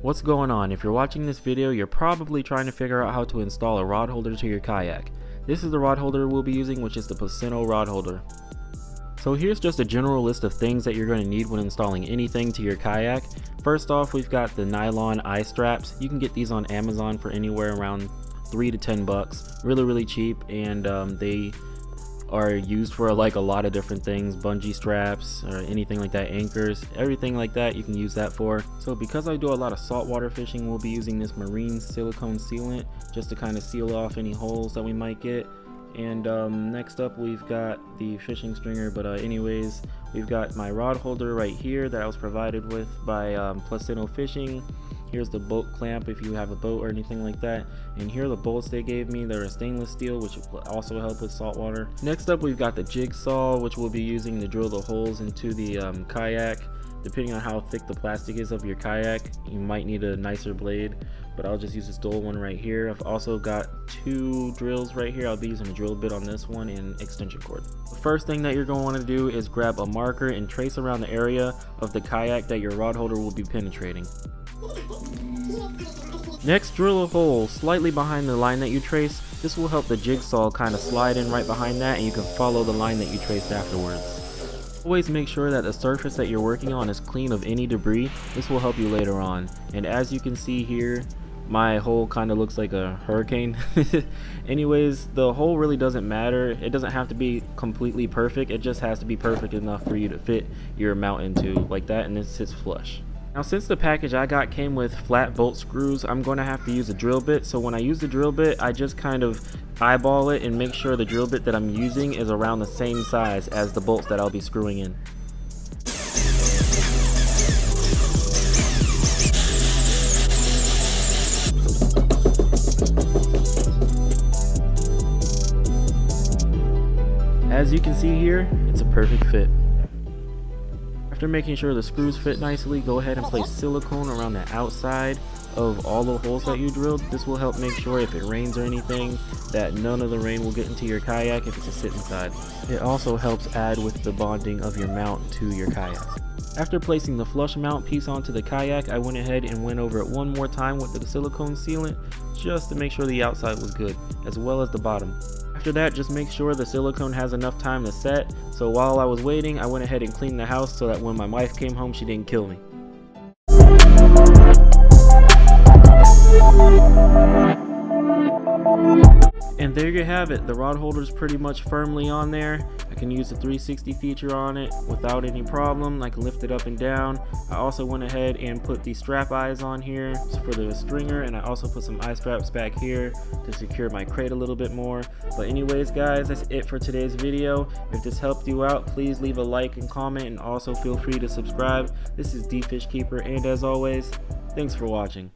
What's going on? If you're watching this video, you're probably trying to figure out how to install a rod holder to your kayak. This is the rod holder we'll be using, which is the Placino rod holder. So here's just a general list of things that you're going to need when installing anything to your kayak. First off, we've got the nylon eye straps. You can get these on Amazon for anywhere around $3 to $10. Really cheap, and they are used for like a lot of different things, bungee straps or anything like that, anchors, everything like that you can use that for. So because I do a lot of saltwater fishing, we'll be using this marine silicone sealant just to kind of seal off any holes that we might get. And next up we've got the fishing stringer, but anyways, we've got my rod holder right here that I was provided with by Placino Fishing. Here's the boat clamp if you have a boat or anything like that, and here are the bolts they gave me. They're a stainless steel, which will also help with salt water. Next up we've got the jigsaw, which we'll be using to drill the holes into the kayak. Depending on how thick the plastic is of your kayak, you might need a nicer blade, but I'll just use this dull one right here. I've also got two drills right here. I'll be using a drill bit on this one and extension cord. The first thing that you're going to want to do is grab a marker and trace around the area of the kayak that your rod holder will be penetrating. Next, drill a hole slightly behind the line that you traced. This will help the jigsaw kind of slide in right behind that, and you can follow the line that you traced afterwards. Always make sure that the surface that you're working on is clean of any debris. This will help you later on. And as you can see here, my hole kind of looks like a hurricane. Anyways, the hole really doesn't matter. It doesn't have to be completely perfect. It just has to be perfect enough for you to fit your mount into like that, and it sits flush. Now, since the package I got came with flat bolt screws, I'm going to have to use a drill bit. So when I use the drill bit, I just kind of eyeball it and make sure the drill bit that I'm using is around the same size as the bolts that I'll be screwing in. As you can see here, it's a perfect fit. After making sure the screws fit nicely, go ahead and place silicone around the outside of all the holes that you drilled. This will help make sure if it rains or anything that none of the rain will get into your kayak if it's a sit inside. It also helps add with the bonding of your mount to your kayak. After placing the flush mount piece onto the kayak, I went ahead and went over it one more time with the silicone sealant just to make sure the outside was good, as well as the bottom. After that, just make sure the silicone has enough time to set. So while I was waiting, I went ahead and cleaned the house so that when my wife came home, she didn't kill me. And there you have it. The rod holder is pretty much firmly on there. I can use the 360 feature on it without any problem. I can lift it up and down. I also went ahead and put the strap eyes on here for the stringer, and I also put some eye straps back here to secure my crate a little bit more. But anyways guys, that's it for today's video. If this helped you out, please leave a like and comment, and also feel free to subscribe. This is Fish Keeper, and as always, thanks for watching.